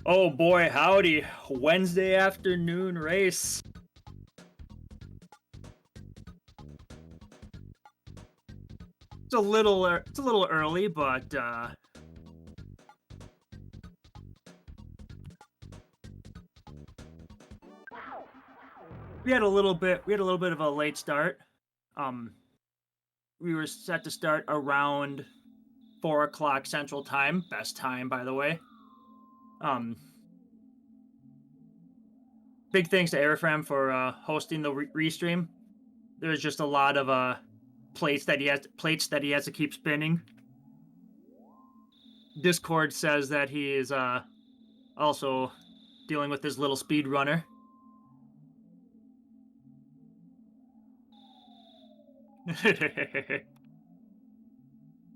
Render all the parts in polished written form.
Oh boy, howdy. Wednesday afternoon race. It's a little early, but we had a little bit of a late start. Um we were set to start around 4 o'clock Central Time, best time by the way. Um Big thanks to Airfram for hosting the restream. There's just a lot of plates that he has to keep spinning. Discord says that he is also dealing with his little speed runner.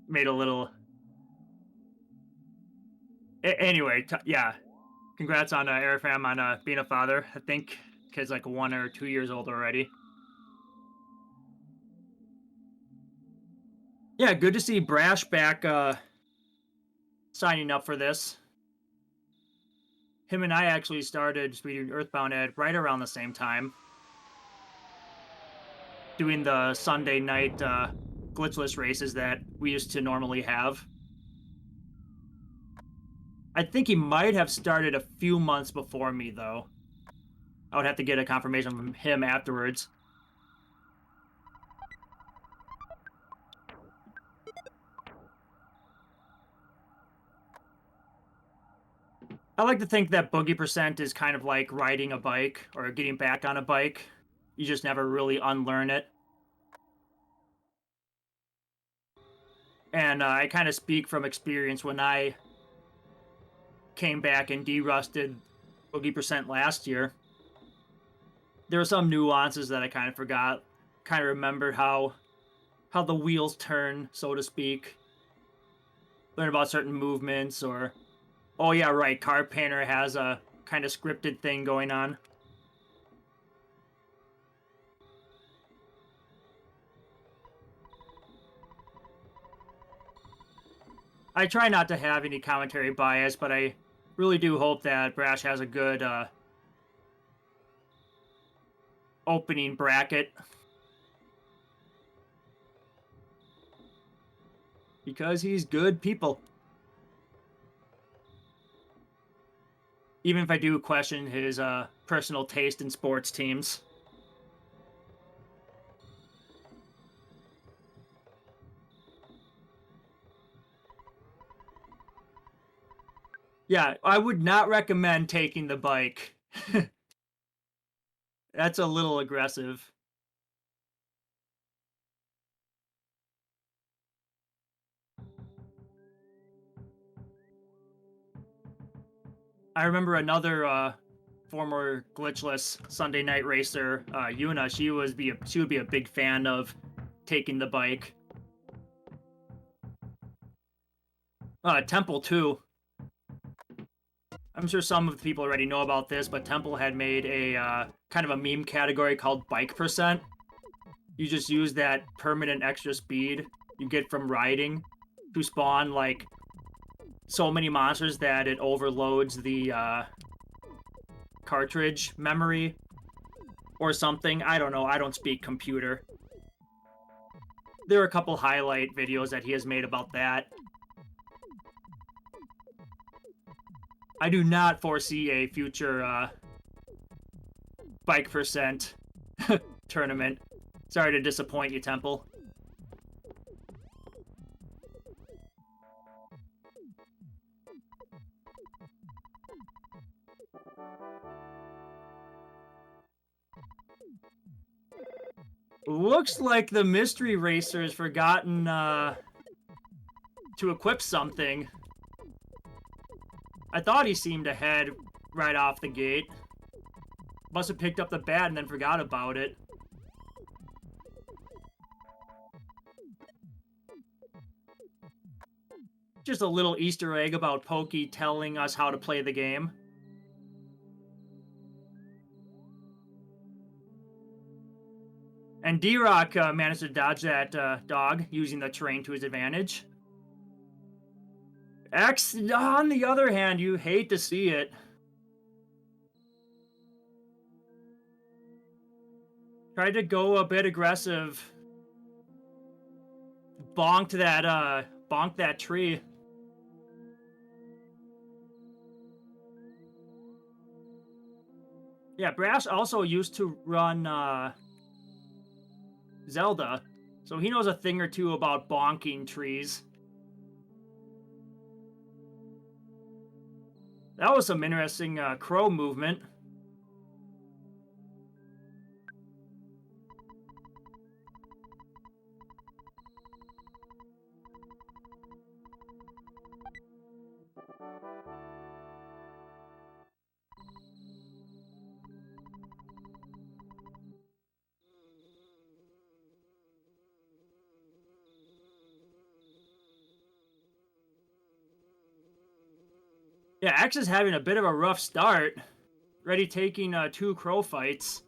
Made a little. Anyway, yeah. Congrats on Airfam on being a father. I think kid's like 1 or 2 years old already. Yeah, good to see Brash back signing up for this. Him and I actually started Speeding Earthbound at right around the same time, doing the Sunday night glitchless races that we used to normally have. I think he might have started a few months before me, though. I would have to get a confirmation from him afterwards. I like to think that boogie percent is kind of like riding a bike or getting back on a bike. You just never really unlearn it. And I kind of speak from experience. When I came back and derusted boogie percent last year, there were some nuances that I kind of forgot. Kind of remembered how the wheels turn, so to speak. Learn about certain movements, or oh yeah, right, Car Painter has a kind of scripted thing going on. I try not to have any commentary bias, but I really do hope that Brash has a good opening bracket. Because he's good people. Even if I do question his personal taste in sports teams. Yeah, I would not recommend taking the bike. That's a little aggressive. I remember another former glitchless Sunday night racer, Yuna. She would be a big fan of taking the bike. Temple too. I'm sure some of the people already know about this, but Temple had made a kind of a meme category called bike percent. You just use that permanent extra speed you get from riding to spawn like so many monsters that it overloads the cartridge memory or something. I don't know. I don't speak computer. There are a couple highlight videos that he has made about that. I do not foresee a future bike percent tournament. Sorry to disappoint you, Temple. Looks like the mystery racer has forgotten to equip something. I thought he seemed ahead right off the gate. Must have picked up the bat and then forgot about it. Just a little Easter egg about Pokey telling us how to play the game. And D-Rock managed to dodge that dog using the terrain to his advantage. X, on the other hand, you hate to see it. Tried to go a bit aggressive. Bonked that tree. Yeah, Brash also used to run Zelda, so he knows a thing or two about bonking trees. That was some interesting crow movement. Yeah, X is having a bit of a rough start. Already taking 2 crow fights.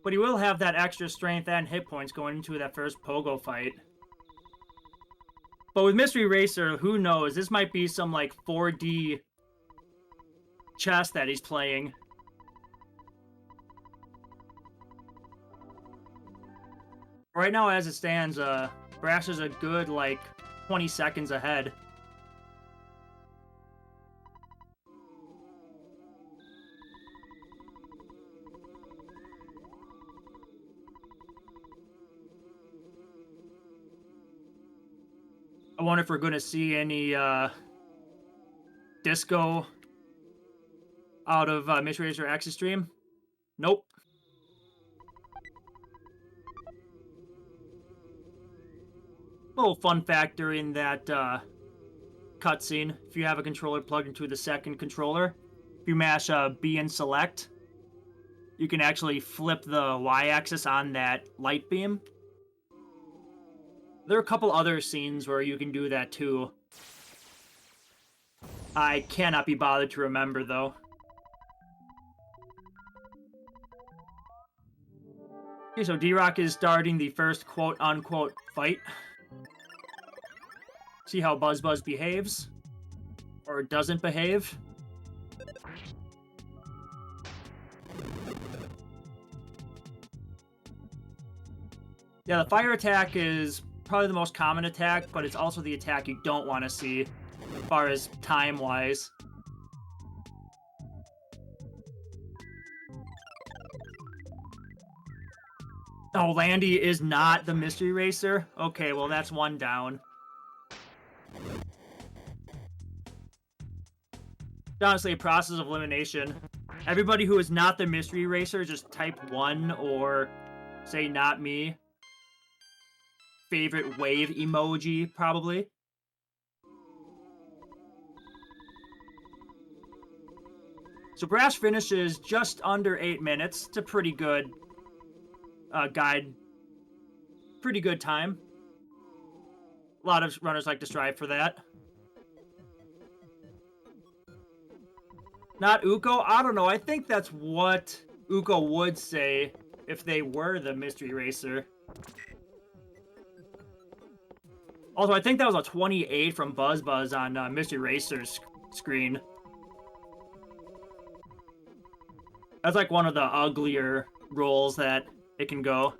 But he will have that extra strength and hit points going into that first Pogo fight. But with Mystery Racer, who knows? This might be some, like, 4D chess that he's playing. Right now, as it stands, Brash is a good, like, 20 seconds ahead. I wonder if we're going to see any disco out of Mystery Racer X's stream. Nope. Little fun factor in that cutscene. If you have a controller plugged into the second controller, if you mash B and select, you can actually flip the Y-axis on that light beam. There are a couple other scenes where you can do that too. I cannot be bothered to remember, though. Okay, so D-Rock is starting the first quote-unquote fight. See how Buzz behaves. Or doesn't behave. Yeah, the fire attack is probably the most common attack, but it's also the attack you don't want to see, as far as time-wise. Oh, Landy is not the Mystery Racer? Okay, well, that's one down. Honestly, a process of elimination. Everybody who is not the Mystery Racer, just type 1 or say not me. Favorite wave emoji, probably. So Brash finishes just under 8 minutes. It's a pretty good guide. Pretty good time. A lot of runners like to strive for that. Not Uko? I don't know. I think that's what Uko would say if they were the Mystery Racer. Also, I think that was a 28 from Buzz on Mystery Racer's screen. That's like one of the uglier rolls that it can go.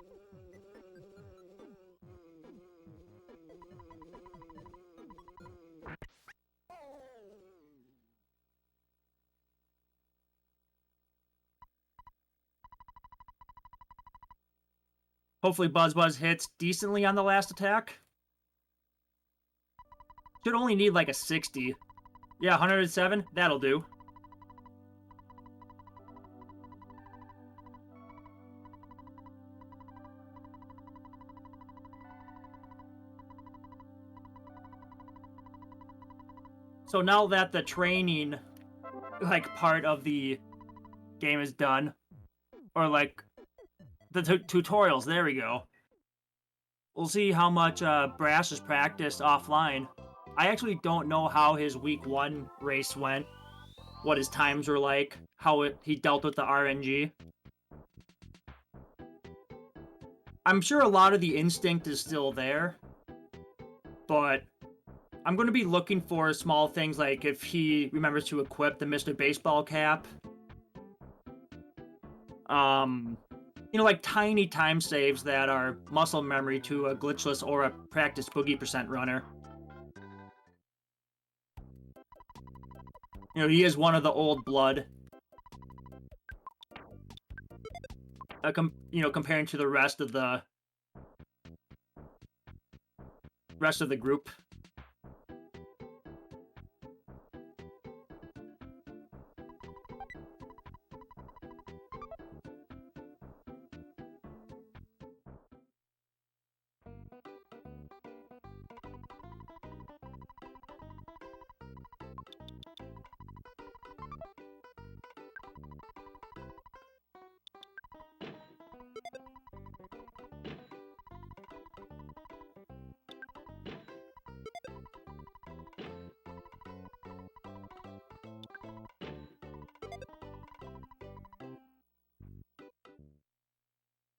Hopefully Buzz hits decently on the last attack. Should only need like a 60. Yeah, 107. That'll do. So now that the training, like, part of the game is done, or like the tutorials, there we go. We'll see how much Brash has practiced offline. I actually don't know how his week 1 race went, what his times were like, how he dealt with the RNG. I'm sure a lot of the instinct is still there, but I'm going to be looking for small things like if he remembers to equip the Mr. Baseball cap. Um, like tiny time saves that are muscle memory to a glitchless or a practice Boogey percent runner. He is one of the old blood. Comparing to the rest of the group.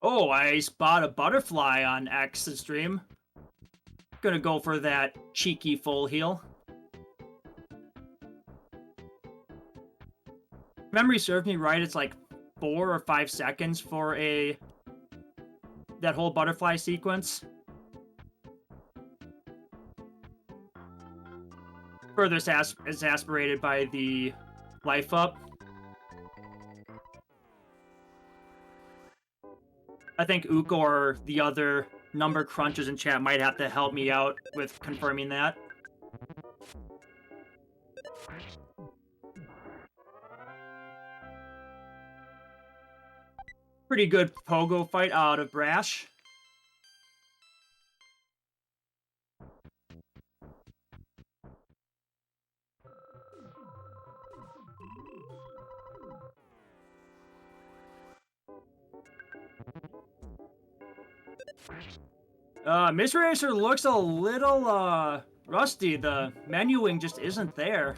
Oh, I spot a butterfly on X's stream. Gonna go for that cheeky full heal. Memory serves me right, it's like 4 or 5 seconds for that whole butterfly sequence. Further exasperated by the life up. I think Uko or the other number crunchers in chat might have to help me out with confirming that. Pretty good pogo fight out of Brash. Miss Racer looks a little rusty. The menuing just isn't there.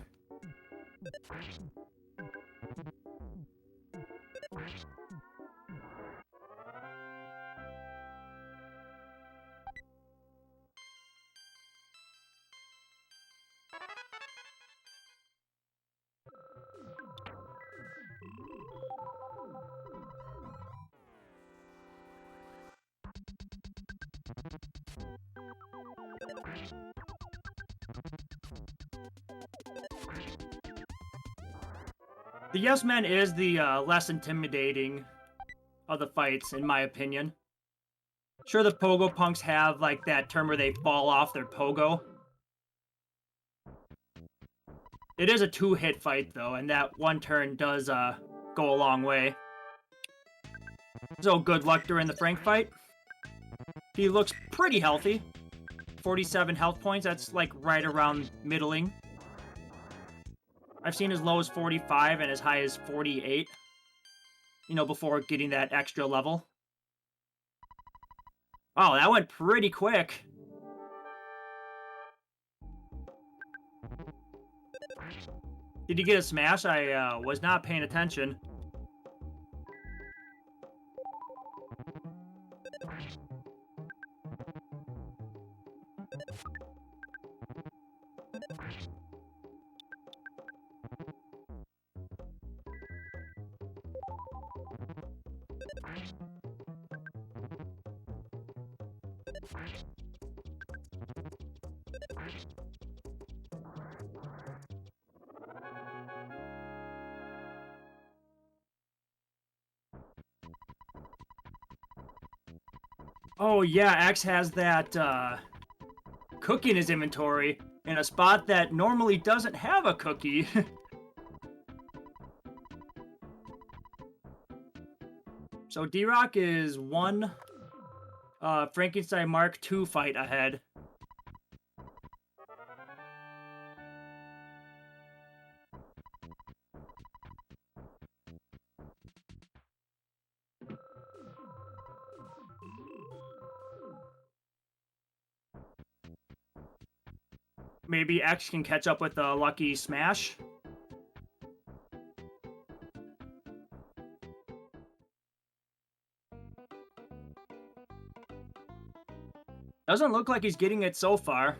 The Yes Man is the less intimidating of the fights, in my opinion. Sure, the Pogo Punks have like that term where they fall off their Pogo. It is a 2-hit fight though, and that one turn does go a long way. So good luck during the Frank fight. He looks pretty healthy. 47 health points, that's like right around middling. I've seen as low as 45 and as high as 48. Before getting that extra level. Oh, that went pretty quick. Did he get a smash? I was not paying attention. Oh yeah, X has that cookie in his inventory in a spot that normally doesn't have a cookie. So D-Rock is one Frankenstein Mark II fight ahead. Maybe X can catch up with a lucky smash. Doesn't look like he's getting it so far.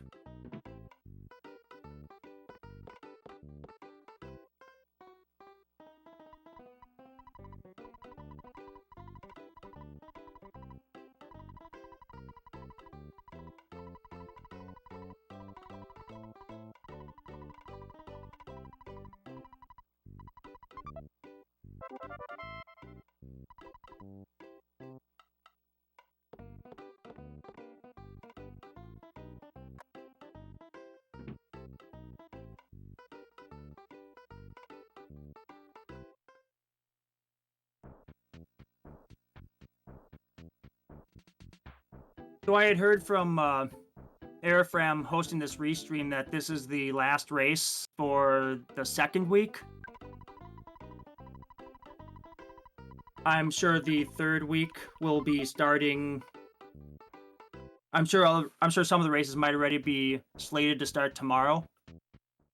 So I had heard from Airfram hosting this restream that this is the last race for the second week. I'm sure the third week will be starting. I'm sure some of the races might already be slated to start tomorrow.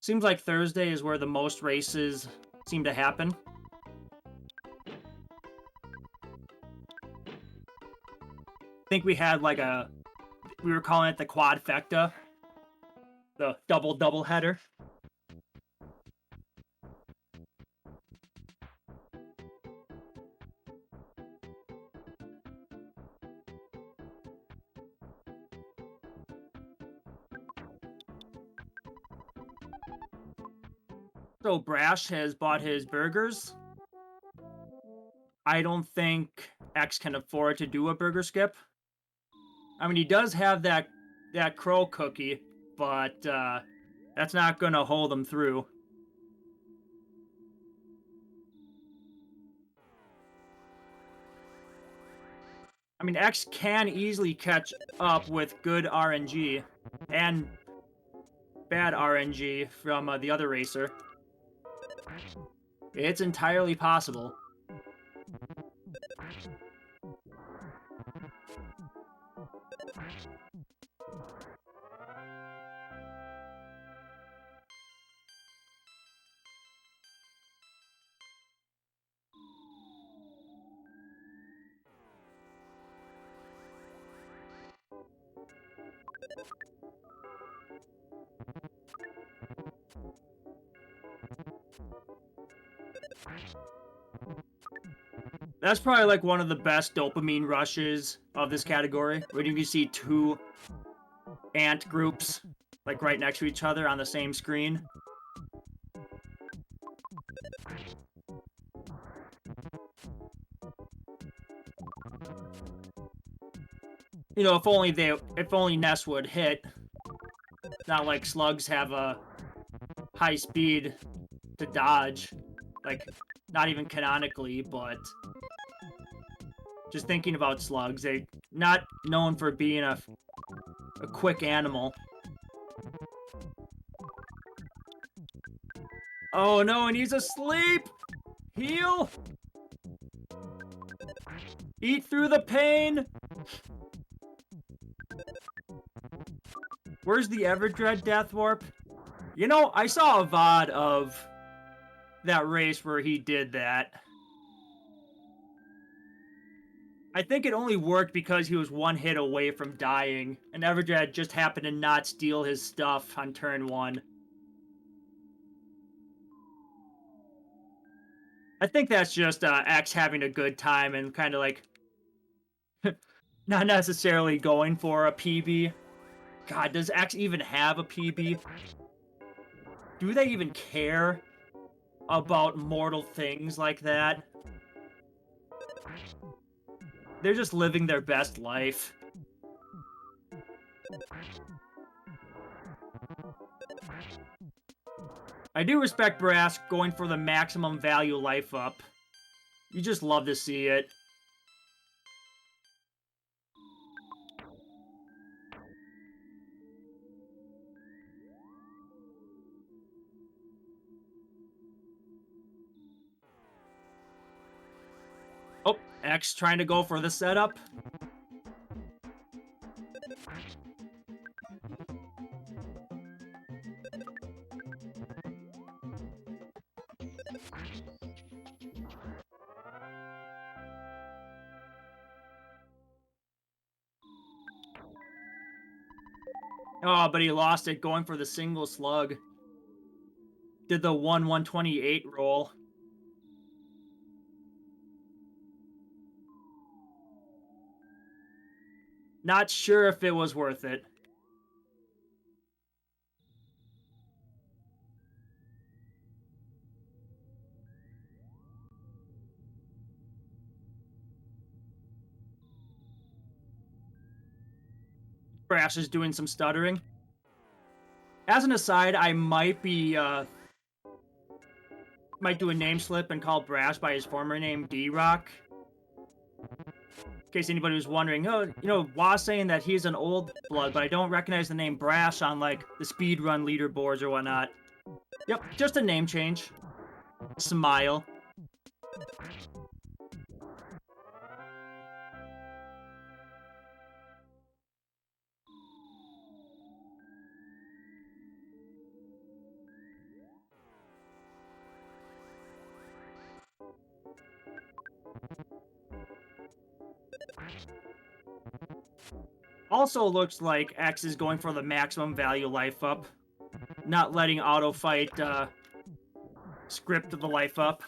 Seems like Thursday is where the most races seem to happen. I think we had like we were calling it the quadfecta, the double header. So Brash has bought his burgers. I don't think X can afford to do a burger skip. I mean, he does have that crow cookie, but that's not gonna hold him through. I mean, X can easily catch up with good RNG and bad RNG from the other racer. It's entirely possible. That's probably like one of the best dopamine rushes of this category, when you can see two ant groups like right next to each other on the same screen. You know, if only Ness would hit. Not like slugs have a high speed to dodge, like not even canonically, but just thinking about slugs, they're not known for being a quick animal. Oh no, and he's asleep! Heal! Eat through the pain! Where's the Everdread Death Warp? You know, I saw a VOD of that race where he did that. I think it only worked because he was one hit away from dying, and Everdread just happened to not steal his stuff on turn 1. I think that's just X having a good time and kind of like not necessarily going for a PB. God, does X even have a PB? Do they even care about mortal things like that? They're just living their best life. I do respect Brass going for the maximum value life up. You just love to see it. Oh, X trying to go for the setup. Oh, but he lost it going for the single slug. Did the 1/128 roll. Not sure if it was worth it. Brash is doing some stuttering. As an aside, I might do a name slip and call Brash by his former name, D-Rock. In case anybody was wondering, oh, you know, Was saying that he's an old blood, but I don't recognize the name Brash on, like, the speedrun leaderboards or whatnot. Yep, just a name change. Smile. Also looks like X is going for the maximum value life up, not letting auto fight script the life up.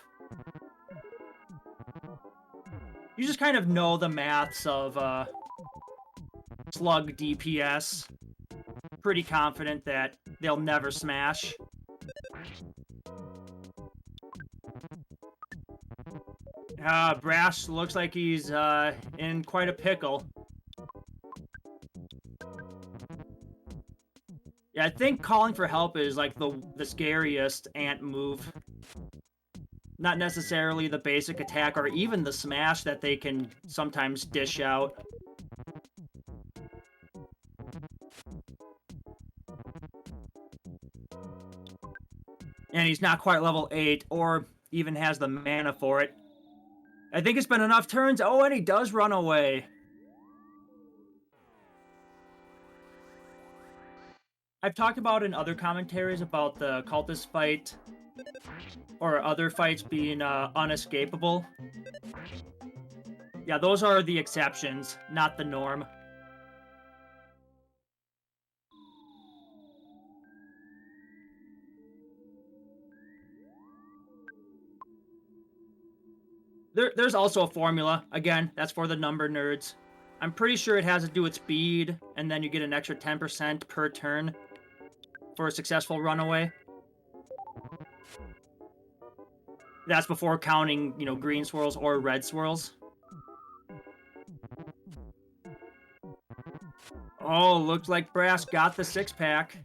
You just kind of know the maths of slug DPS. Pretty confident that they'll never smash. Brash looks like he's in quite a pickle. Yeah, I think calling for help is like the scariest ant move. Not necessarily the basic attack or even the smash that they can sometimes dish out. And he's not quite level 8 or even has the mana for it. I think it's been enough turns. Oh, and he does run away. I've talked about in other commentaries about the cultist fight or other fights being unescapable. Yeah, those are the exceptions, not the norm. There's also a formula. Again, that's for the number nerds. I'm pretty sure it has to do with speed, and then you get an extra 10% per turn for a successful runaway. That's before counting, you know, green swirls or red swirls. Oh, looks like Brass got the 6-pack.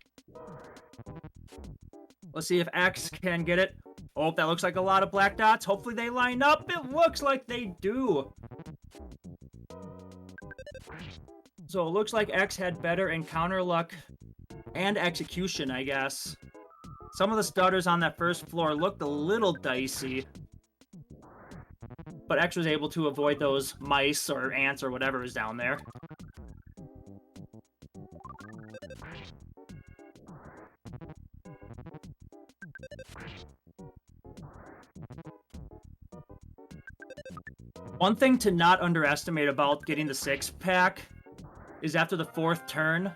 Let's see if X can get it. Oh, that looks like a lot of black dots. Hopefully they line up. It looks like they do. So it looks like X had better encounter luck and execution, I guess. Some of the stutters on that first floor looked a little dicey. But X was able to avoid those mice or ants or whatever is down there. One thing to not underestimate about getting the 6-pack is after the 4th turn,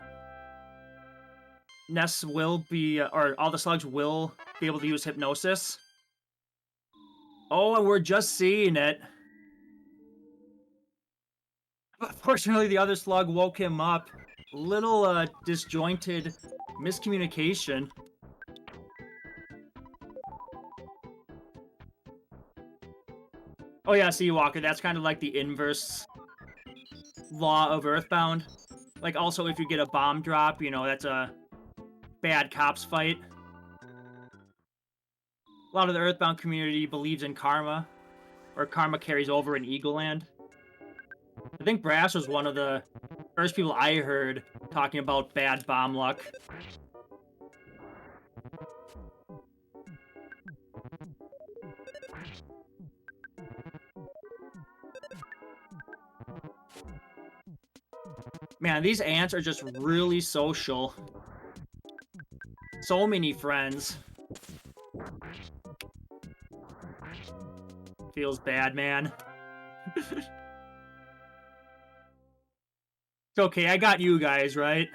Ness will be, or all the slugs will be able to use Hypnosis. Oh, and we're just seeing it. But fortunately, the other slug woke him up. Little, disjointed miscommunication. Oh yeah, see, Walker, that's kind of like the inverse law of Earthbound. Like, also, if you get a bomb drop, you know, that's a bad cops fight. A lot of the Earthbound community believes in karma, or karma carries over in Eagle Land. I think Brash was one of the first people I heard talking about bad bomb luck. Man, these ants are just really social. So many friends. Feels bad, man. It's okay, I got you guys, right?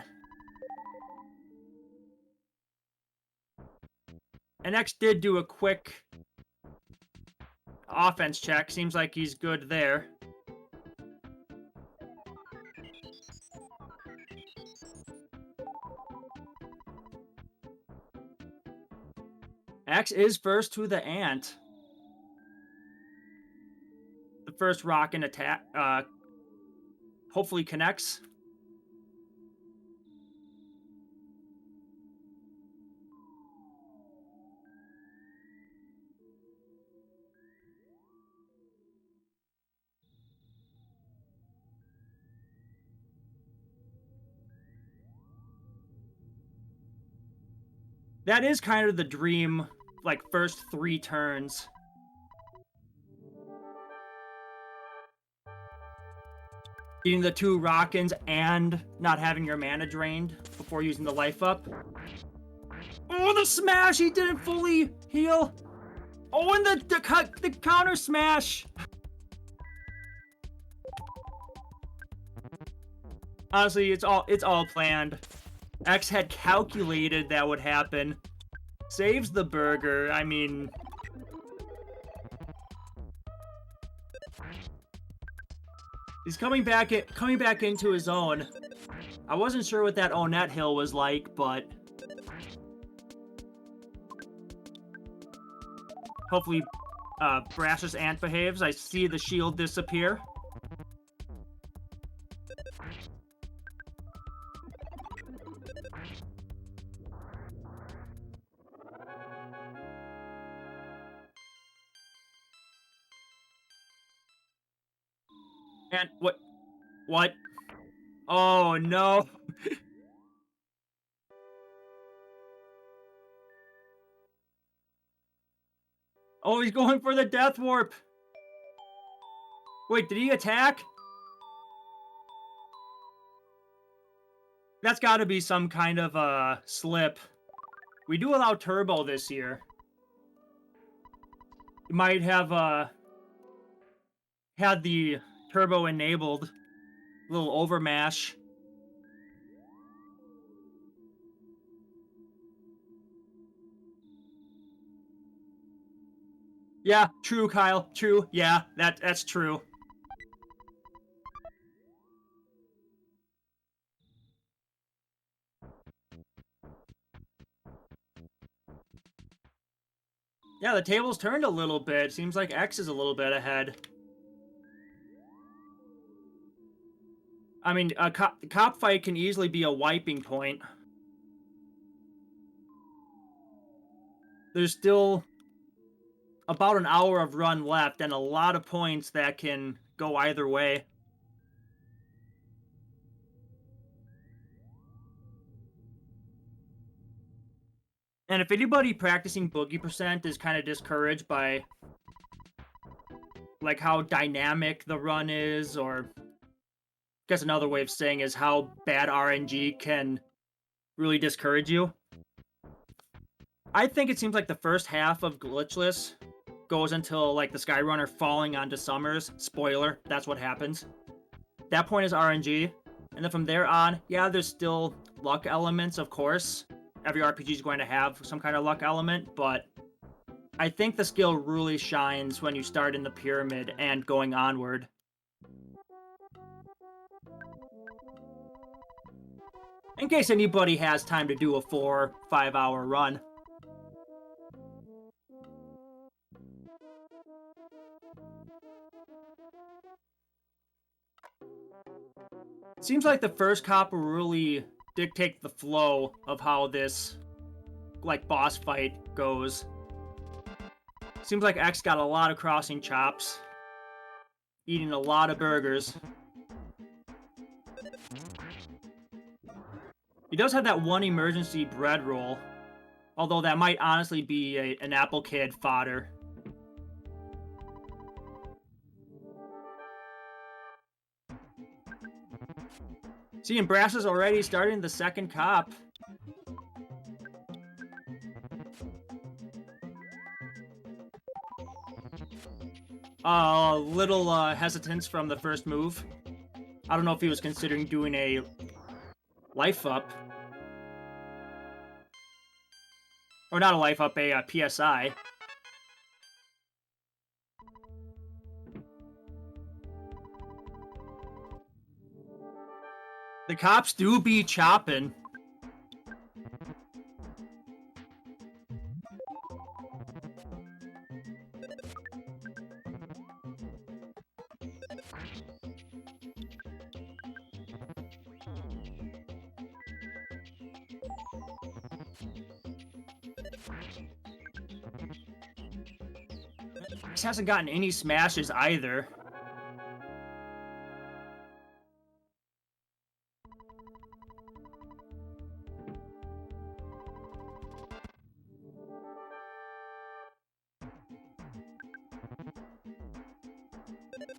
And X did do a quick offense check. Seems like he's good there. X is first to the ant. The first rock in attack hopefully connects. That is kind of the dream, like, first 3 turns. Getting the 2 Rockins and not having your mana drained before using the life up. Oh, the smash! He didn't fully heal! Oh, and the counter smash! Honestly, it's all planned. X had calculated that would happen. Saves the burger. I mean, he's coming back into his own. I wasn't sure what that Onet hill was like, but hopefully Brash's ant behaves. I see the shield disappear. And what? Oh no. Oh, he's going for the death warp. Wait, did he attack? That's got to be some kind of a slip. We do allow turbo this year. You might have had the turbo enabled. A little overmash. Yeah, true, Kyle. True. Yeah, that's true. Yeah, the table's turned a little bit. Seems like X is a little bit ahead. I mean, a cop fight can easily be a wiping point. There's still about an hour of run left and a lot of points that can go either way. And if anybody practicing Boogey percent is kind of discouraged by like how dynamic the run is, or I guess another way of saying is how bad RNG can really discourage you, I think it seems like the first half of Glitchless goes until like the Skyrunner falling onto Summers. Spoiler, that's what happens. That point is RNG. And then from there on, yeah, there's still luck elements, of course. Every RPG is going to have some kind of luck element, but I think the skill really shines when you start in the pyramid and going onward. In case anybody has time to do a 4-5 hour run. Seems like the first cop will really dictate the flow of how this, like, boss fight goes. Seems like X got a lot of crossing chops. Eating a lot of burgers. He does have that one emergency bread roll. Although that might honestly be an Apple Kid fodder. See, and Brass is already starting the second cop. Little hesitance from the first move. I don't know if he was considering doing a life up. Or not a life up, a PSI. The cops do be chopping. He hasn't gotten any smashes either.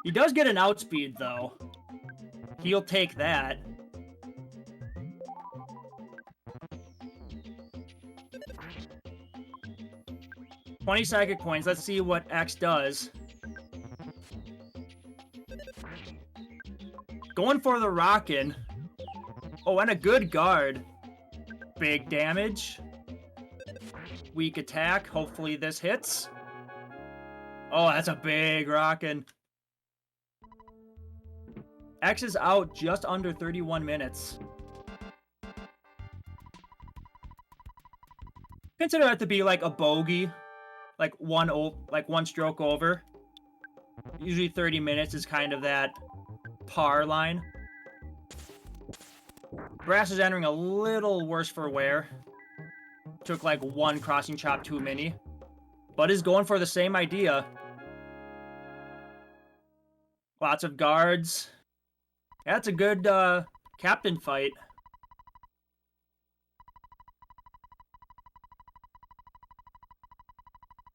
He does get an outspeed, though. He'll take that. $20 psychic points. Let's see what X does. Going for the rockin'. Oh, and a good guard. Big damage. Weak attack. Hopefully this hits. Oh, that's a big rockin'. X is out just under 31 minutes. Consider that to be like a bogey. Like one stroke over. Usually 30 minutes is kind of that par line. Brash is entering a little worse for wear. Took like one crossing chop too many. But is going for the same idea. Lots of guards. That's a good captain fight.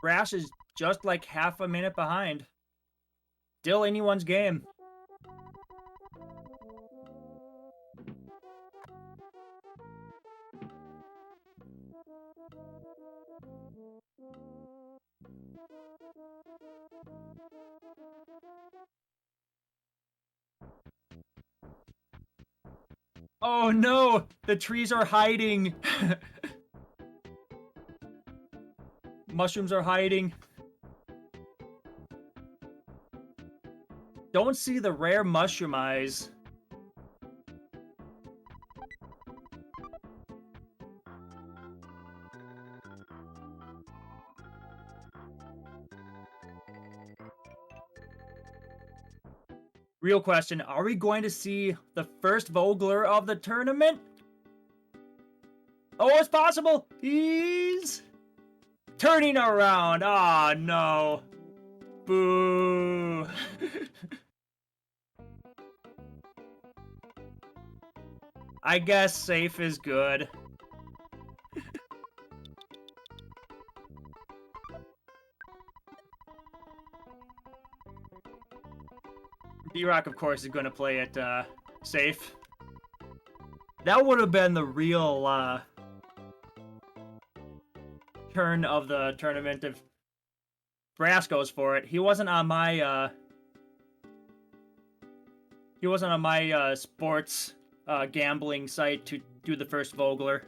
Brash is just like half a minute behind. Still anyone's game. Oh no! The trees are hiding! Mushrooms are hiding. Don't see the rare mushroom eyes. Real question, are we going to see the first Vogler of the tournament? Oh, it's possible! He's turning around. Ah, oh, no. Boo. I guess safe is good. D-Rock, of course, is going to play it safe. That would have been the real turn of the tournament if Brash goes for it. He wasn't on my sports gambling site to do the first Vogler.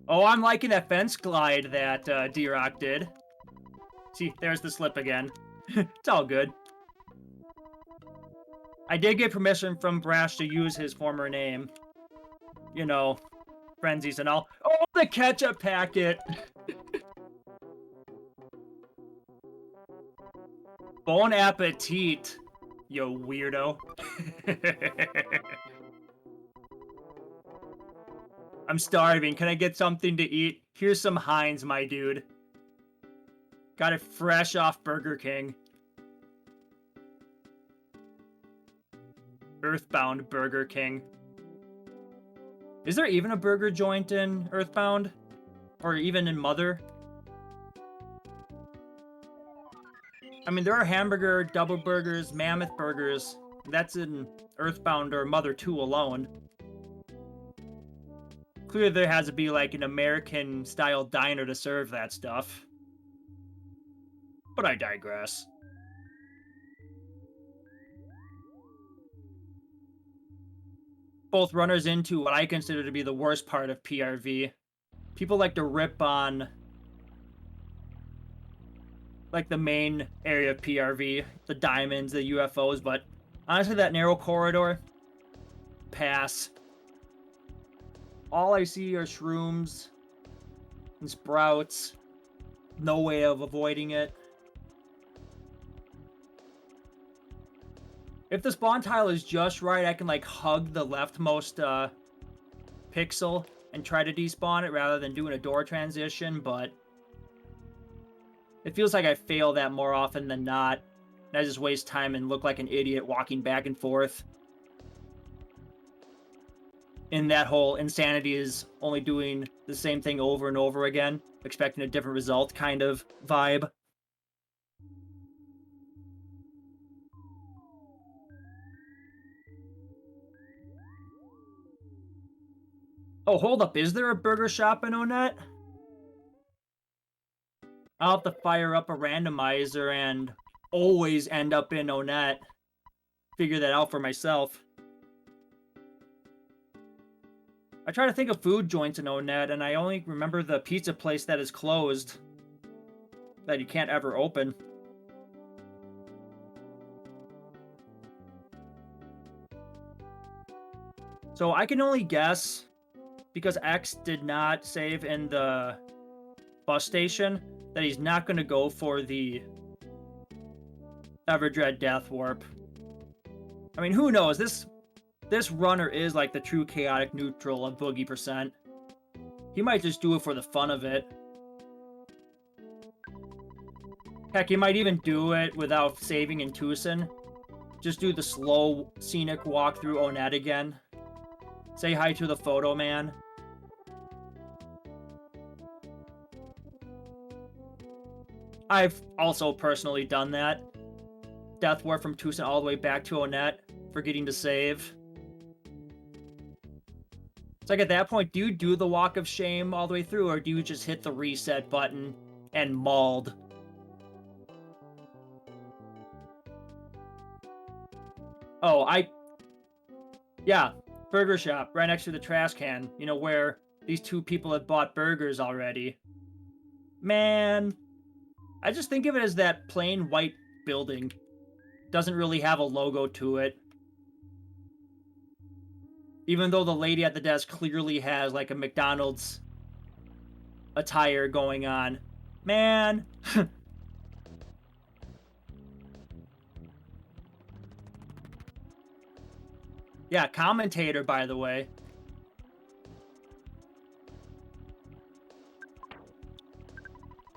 Oh, I'm liking that fence glide that D-Rock did. See, there's the slip again. It's all good. I did get permission from Brash to use his former name. You know, frenzies and all. Oh, the ketchup packet! Bon appetit, you weirdo. I'm starving. Can I get something to eat? Here's some Heinz, my dude. Got it fresh off Burger King. Earthbound Burger King. Is there even a burger joint in Earthbound? Or even in Mother? I mean, there are hamburger, double burgers, mammoth burgers. That's in Earthbound or Mother 2 alone. Clearly there has to be like an American-style diner to serve that stuff. But I digress. both runners into what I consider to be the worst part of PRV. People like to rip on like the main area of PRV, the diamonds, the UFOs, but honestly, that narrow corridor, pass. All I see are shrooms and sprouts. No way of avoiding it. If the spawn tile is just right, I can like hug the leftmost pixel and try to despawn it rather than doing a door transition, but it feels like I fail that more often than not. And I just waste time and look like an idiot walking back and forth. And that whole insanity is only doing the same thing over and over again, expecting a different result kind of vibe. Oh, hold up. Is there a burger shop in Onet? I'll have to fire up a randomizer and always end up in Onet. Figure that out for myself. I try to think of food joints in Onet, and I only remember the pizza place that is closed. That you can't ever open. So I can only guess, because X did not save in the bus station, that he's not going to go for the Everdread Death Warp. I mean, who knows? This runner is like the true chaotic neutral of Boogey %. He might just do it for the fun of it. Heck, he might even do it without saving in Tucson. Just do the slow, scenic walk through Onet again. Say hi to the photo man. I've also personally done that. Death Warp from Tucson all the way back to Onet, forgetting to save. It's like at that point, do you do the walk of shame all the way through, or do you just hit the reset button and mauled? Oh, yeah, burger shop right next to the trash can, you know, where these two people have bought burgers already. Man, I just think of it as that plain white building. Doesn't really have a logo to it. Even though the lady at the desk clearly has like a McDonald's attire going on. Man. Yeah, commentator, by the way.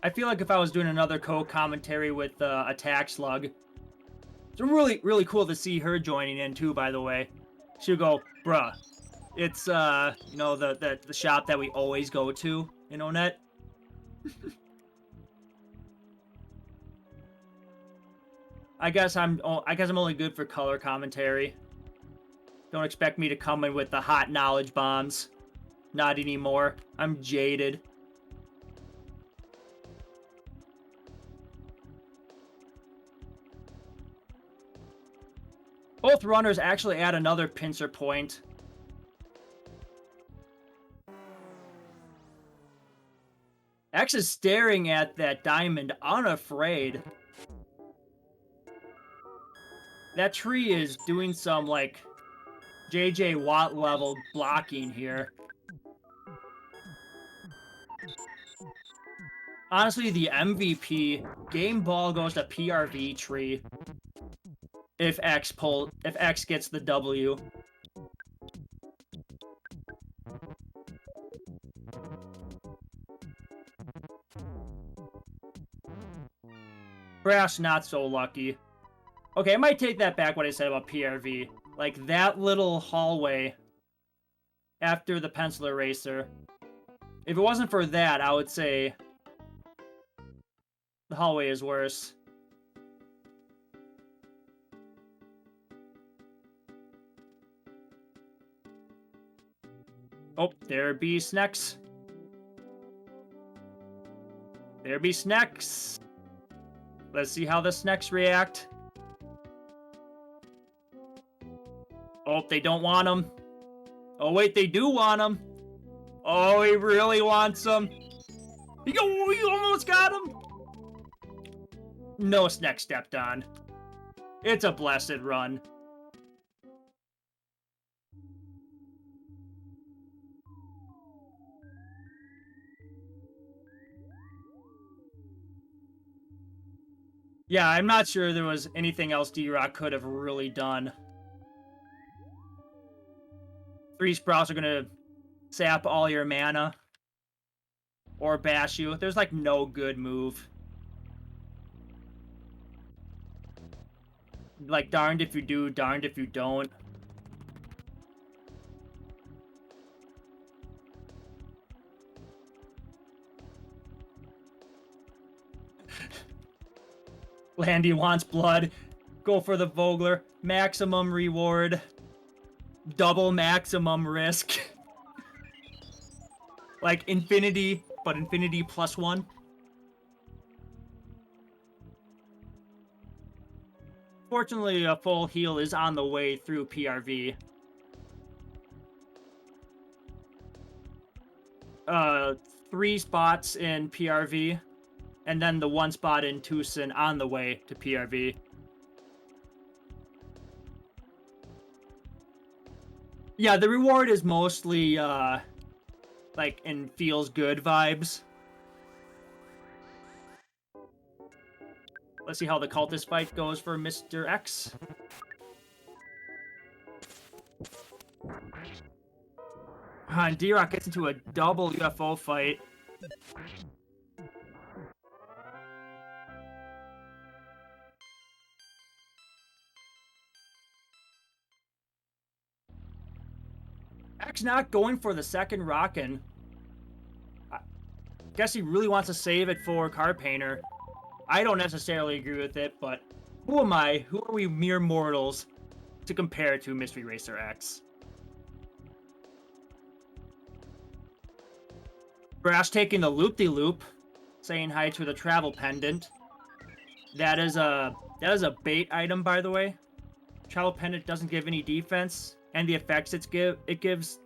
I feel like if I was doing another co-commentary with Attack Slug, it's really, really cool to see her joining in too, by the way. She'll go, bruh, it's, you know, the shop that we always go to in Onet. I guess I'm only good for color commentary. Don't expect me to come in with the hot knowledge bombs. Not anymore. I'm jaded. Both runners actually add another pincer point. X is staring at that diamond unafraid. That tree is doing some, like, JJ Watt level blocking here. Honestly, the MVP game ball goes to PRV tree. If X gets the W. Brash not so lucky. Okay, I might take that back what I said about PRV. Like, that little hallway after the pencil eraser. If it wasn't for that, I would say the hallway is worse. Oh, there be snacks. There be snacks. Let's see how the snacks react. Oh, they don't want them. Oh, wait, they do want him. Oh, he really wants him. You almost got him. No snack stepped on. It's a blessed run. Yeah, I'm not sure there was anything else D-Rock could have really done. 3 Sprouts are gonna sap all your mana. Or bash you. There's like no good move. Like darned if you do, darned if you don't. Landy wants blood. Go for the Vogler. Maximum reward. Double maximum risk. Like infinity, but infinity +1. Fortunately, a full heal is on the way through PRV. 3 spots in PRV. And then the 1 spot in Tucson on the way to PRV. Yeah, the reward is mostly, like, in feels good vibes. Let's see how the cultist fight goes for Mr. X. And D-Rock gets into a double UFO fight. X not going for the second rockin'. I guess he really wants to save it for Card Painter. I don't necessarily agree with it, but who am I? Who are we mere mortals to compare to Mystery Racer X? Brash taking the loop-de-loop, saying hi to the travel pendant. That is a bait item, by the way. Travel pendant doesn't give any defense, and the effects it gives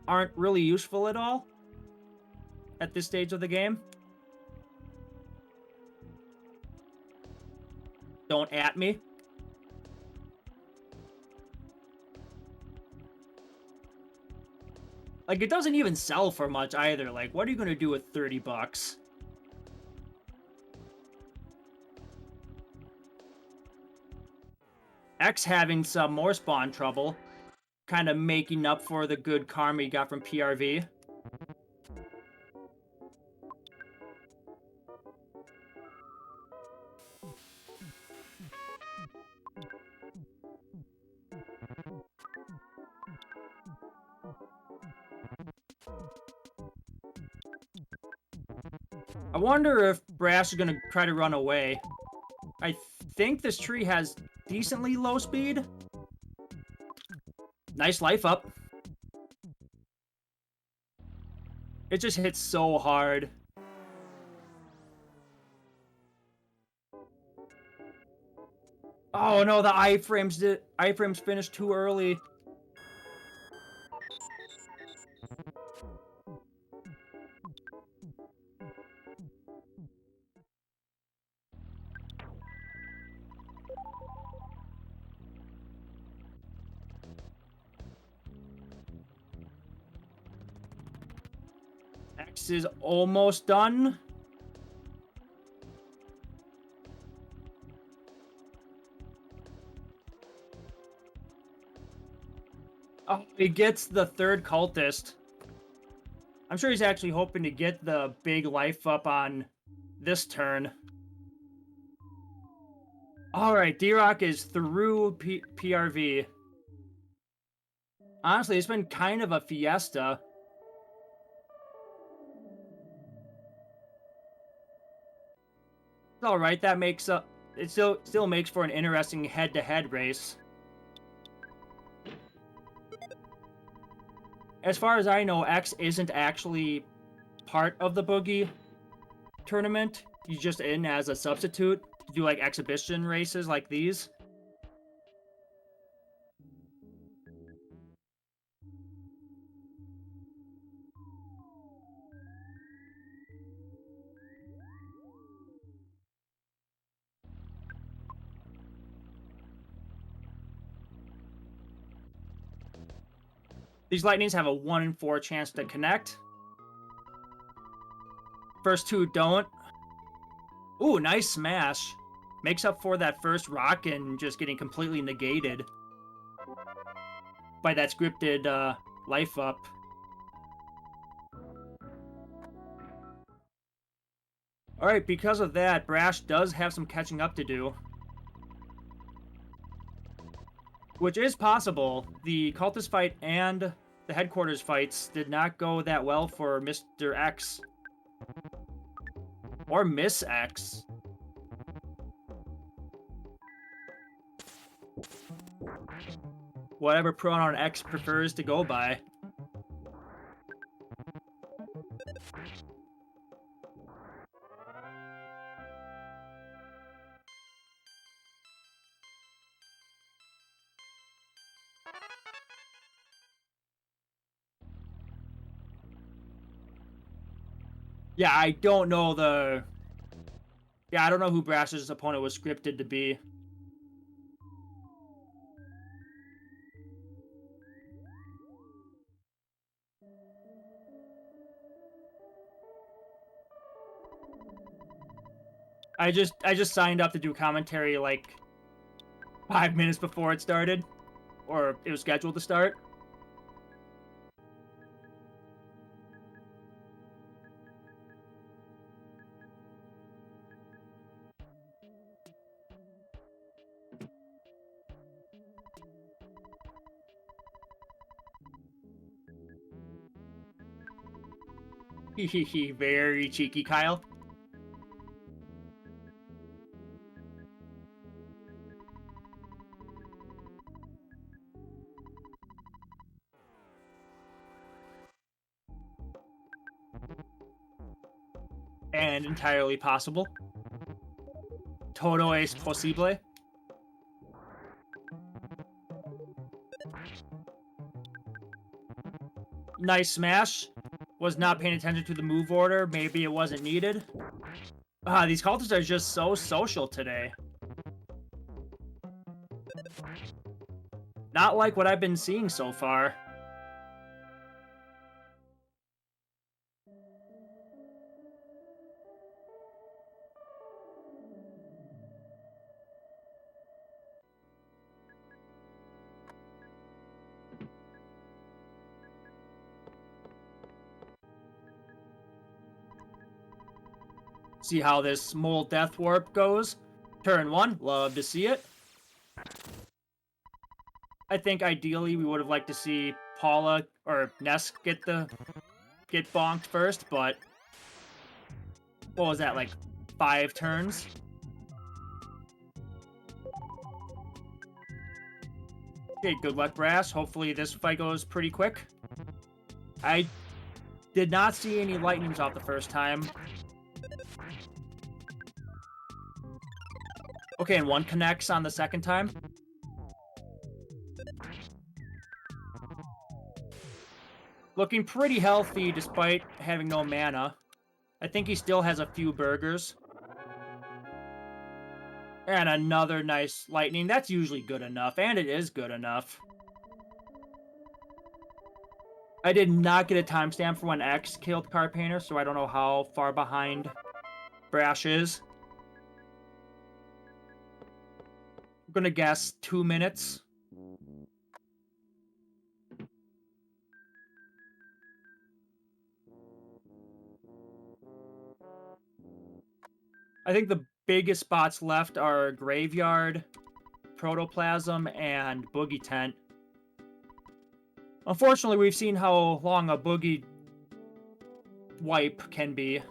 aren't really useful at all at this stage of the game. Don't at me. Like, it doesn't even sell for much either. Like, what are you gonna do with 30 bucks? X having some more spawn trouble. Kind of making up for the good karma he got from PRV. I wonder if Brash is gonna try to run away. I think this tree has decently low speed. Nice life up. It just hits so hard. Oh no, the iframes finished too early. X is almost done. Oh, he gets the 3rd cultist. I'm sure he's actually hoping to get the big life up on this turn. Alright, D-Rock is through PRV. Honestly, it's been kind of a fiesta. It's alright, that makes up... It still makes for an interesting head-to-head race. As far as I know, X isn't actually part of the Boogey tournament. He's just in as a substitute to do, like, exhibition races like these. These lightnings have a 1 in 4 chance to connect. First two don't. Ooh, nice smash. Makes up for that first rock and just getting completely negated by that scripted life up. Alright, because of that, Brash does have some catching up to do. Which is possible. The Cultist fight and the Headquarters fights did not go that well for Mr. X. Or Miss X. Whatever pronoun X prefers to go by. Yeah, I don't know I don't know who Brash's opponent was scripted to be. I just signed up to do commentary like 5 minutes before it started. Or it was scheduled to start. Hehehe, very cheeky, Kyle. And entirely possible. Todo es posible. Nice smash. Was not paying attention to the move order. Maybe it wasn't needed. These cultists are just so social today. Not like what I've been seeing so far. See how this Mole Death Warp goes. Turn 1, love to see it. I think ideally we would have liked to see Paula or Ness get bonked first, but what was that, like 5 turns? Okay, good luck, Brash. Hopefully this fight goes pretty quick. I did not see any lightnings off the first time. Okay, and one connects on the second time. Looking pretty healthy despite having no mana. I think he still has a few burgers. And another nice lightning. That's usually good enough, and it is good enough. I did not get a timestamp for when X killed Card Painter, so I don't know how far behind Brash is. I'm gonna guess 2 minutes. I think the biggest spots left are Graveyard, Protoplasm, and Boogey Tent. Unfortunately, we've seen how long a Boogey wipe can be.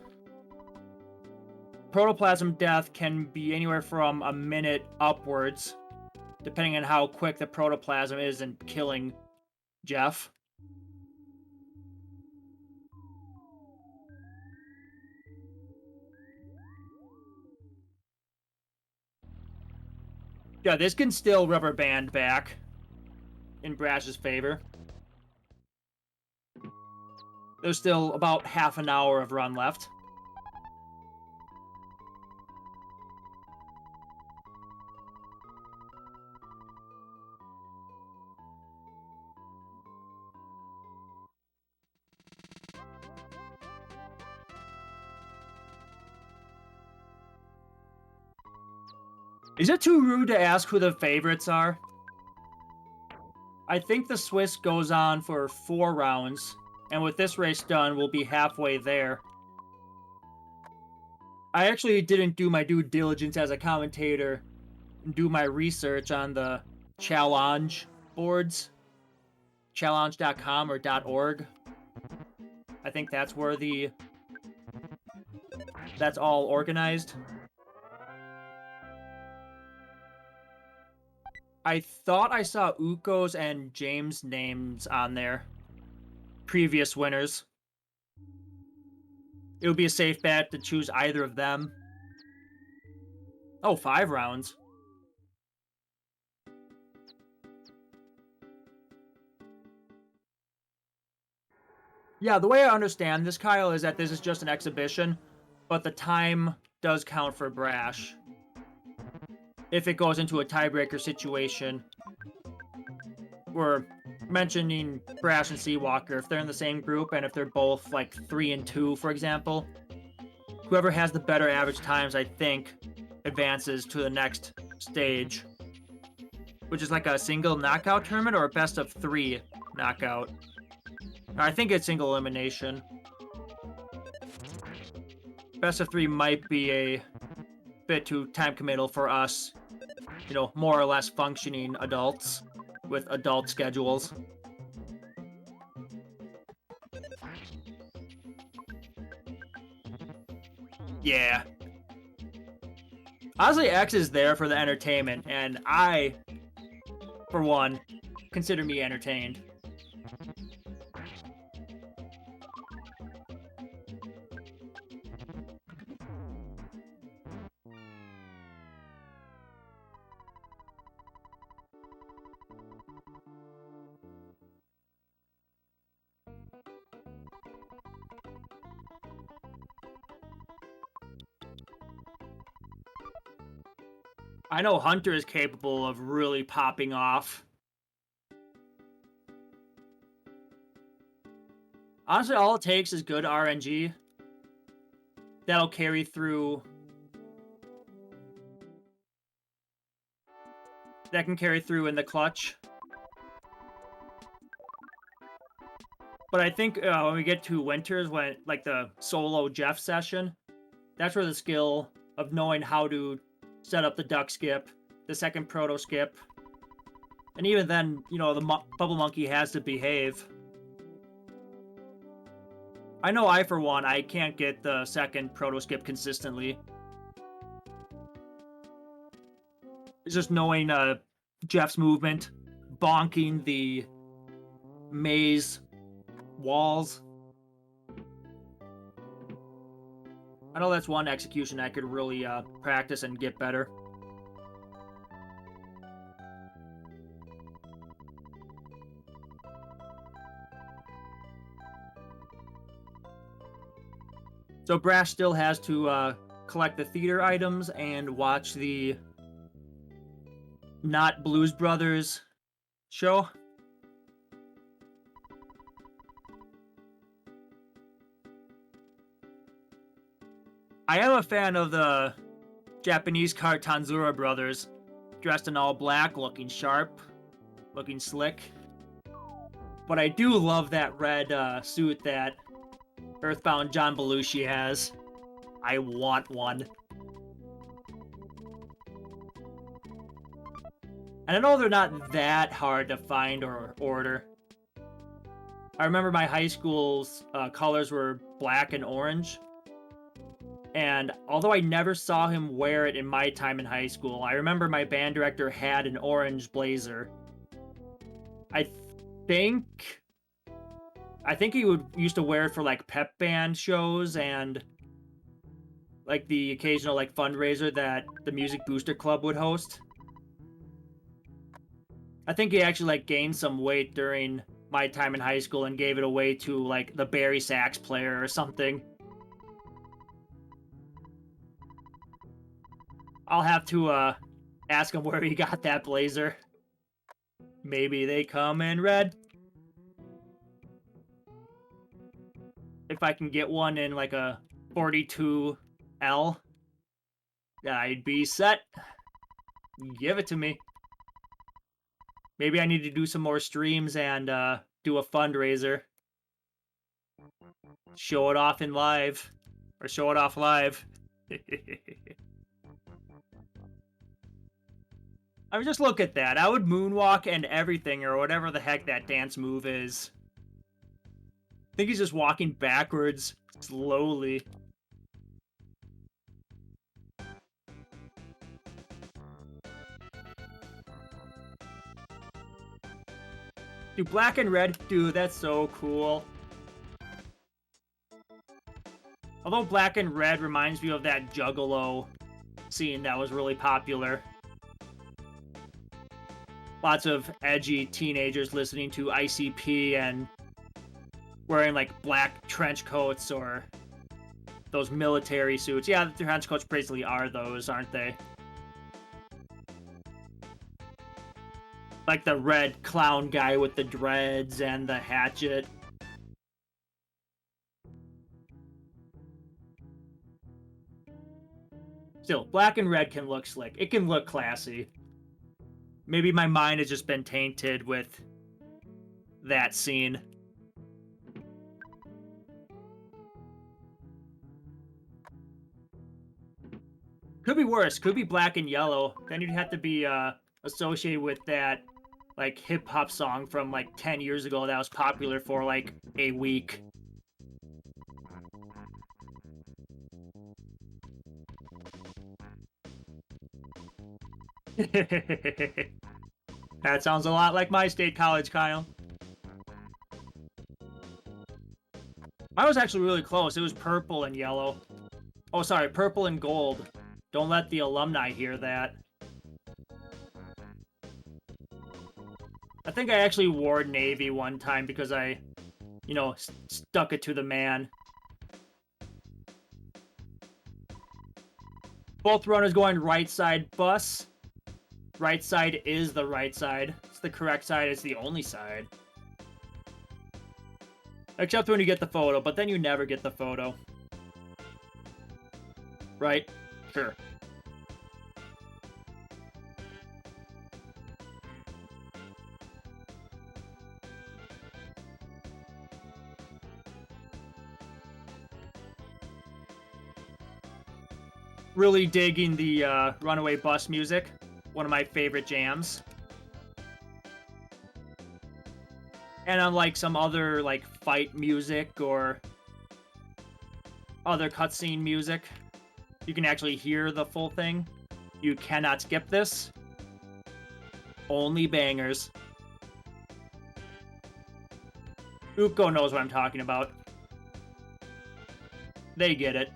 Protoplasm death can be anywhere from a minute upwards, depending on how quick the Protoplasm is in killing Jeff. Yeah, this can still rubber band back in Brash's favor. There's still about half an hour of run left. Is it too rude to ask who the favorites are? I think the Swiss goes on for 4 rounds, and with this race done, we'll be halfway there. I actually didn't do my due diligence as a commentator and do my research on the challenge boards, challenge.com or .org. I think that's where that's all organized. I thought I saw Uko's and James' names on there. Previous winners. It would be a safe bet to choose either of them. Oh, 5 rounds. Yeah, the way I understand this, Kyle, is that this is just an exhibition, but the time does count for Brash. If it goes into a tiebreaker situation, we're mentioning Brash and Seawalker. If they're in the same group and if they're both like 3 and 2, for example, whoever has the better average times, I think, advances to the next stage, which is like a single knockout tournament or a best of 3 knockout. I think it's single elimination. Best of 3 might be a bit too time committal for us, you know, more or less functioning adults with adult schedules. Yeah. Honestly, X is there for the entertainment, and I, for one, consider me entertained. I know Hunter is capable of really popping off. Honestly, all it takes is good RNG. That'll carry through. That can carry through in the clutch. But I think when we get to Winters, when like the solo Jeff session, that's where the skill of knowing how to set up the duck skip, the second proto skip, and even then, you know, the Bubble Monkey has to behave. I know I, for one, I can't get the second proto skip consistently. It's just knowing Jeff's movement, bonking the maze walls. I know that's one execution I could really practice and get better. So Brash still has to collect the theater items and watch the Not Blues Brothers show. I am a fan of the Japanese cart Tanzura brothers, dressed in all black, looking sharp, looking slick. But I do love that red suit that Earthbound John Belushi has. I want one. And I know they're not that hard to find or order. I remember my high school's colors were black and orange. And although I never saw him wear it in my time in high school, I remember my band director had an orange blazer. I think he used to wear it for like pep band shows and like the occasional like fundraiser that the Music Booster Club would host. I think he actually like gained some weight during my time in high school and gave it away to like the Barry sax player or something. I'll have to ask him where he got that blazer. Maybe they come in red. If I can get one in like a 42L, I'd be set. Give it to me. Maybe I need to do some more streams and do a fundraiser. Show it off in live. Or show it off live. I mean, just look at that. I would moonwalk and everything, or whatever the heck that dance move is. I think he's just walking backwards, slowly. Dude, black and red, dude, that's so cool. Although black and red reminds me of that Juggalo scene that was really popular. Lots of edgy teenagers listening to ICP and wearing like black trench coats or those military suits. Yeah, the trench coats basically are those, aren't they? Like the red clown guy with the dreads and the hatchet. Still, black and red can look slick. It can look classy. Maybe my mind has just been tainted with that scene. Could be worse. Could be black and yellow. Then you'd have to be associated with that like hip-hop song from like 10 years ago that was popular for like a week. That sounds a lot like my state college, Kyle. I was actually really close. It was purple and yellow. Oh, sorry, purple and gold. Don't let the alumni hear that. I think I actually wore navy one time because I, you know, stuck it to the man. Both runners going right side bus. Right side is the right side. It's the correct side. It's the only side. Except when you get the photo, but then you never get the photo. Right? Sure. Really digging the Runaway Bus music. One of my favorite jams. And unlike some other like fight music or other cutscene music, you can actually hear the full thing. You cannot skip this. Only bangers. Uko knows what I'm talking about. They get it.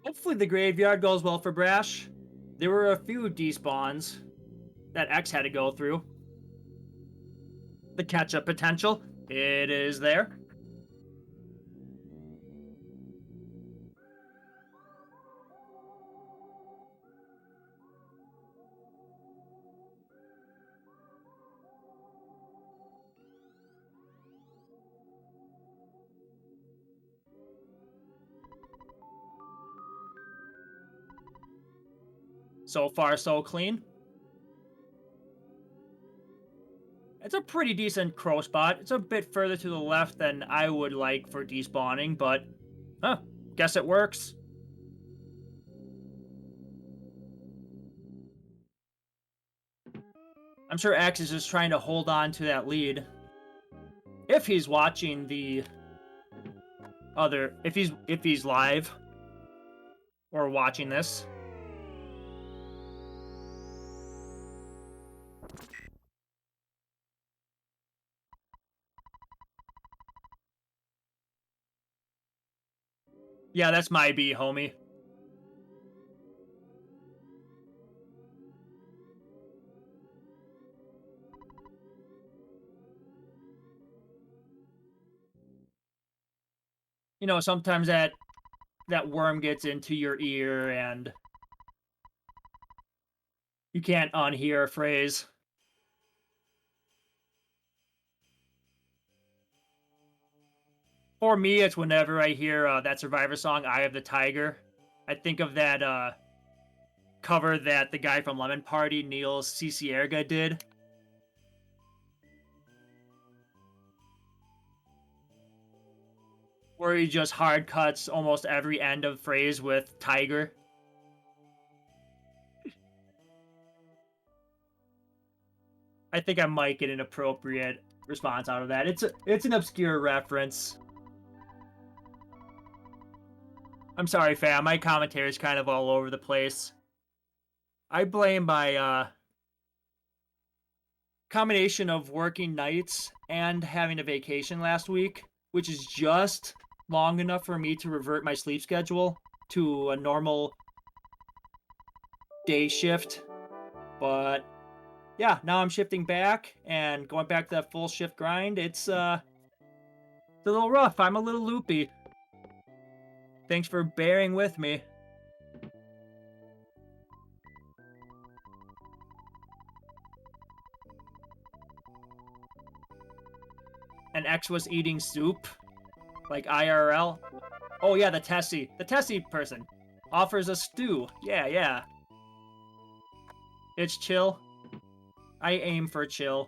Hopefully the graveyard goes well for Brash. There were a few despawns that X had to go through. The catch-up potential, it is there. So far, so clean. It's a pretty decent crow spot. It's a bit further to the left than I would like for despawning, but guess it works. I'm sure X is just trying to hold on to that lead. If he's watching the other, if he's live or watching this. Yeah, that's my B, homie. You know, sometimes that worm gets into your ear and You can't unhear a phrase. For me, it's whenever I hear that Survivor song, Eye of the Tiger. I think of that cover that the guy from Lemon Party, Neil Cicierega, did. Where he just hard cuts almost every end of phrase with tiger. I think I might get an appropriate response out of that. It's an obscure reference. I'm sorry, fam. My commentary is kind of all over the place. I blame my combination of working nights and having a vacation last week, which is just long enough for me to revert my sleep schedule to a normal day shift. But yeah, now I'm shifting back and going back to that full shift grind. It's a little rough. I'm a little loopy. Thanks for bearing with me. And X was eating soup, like IRL. Oh yeah, the Tessie person offers a stew. Yeah, yeah. It's chill. I aim for chill.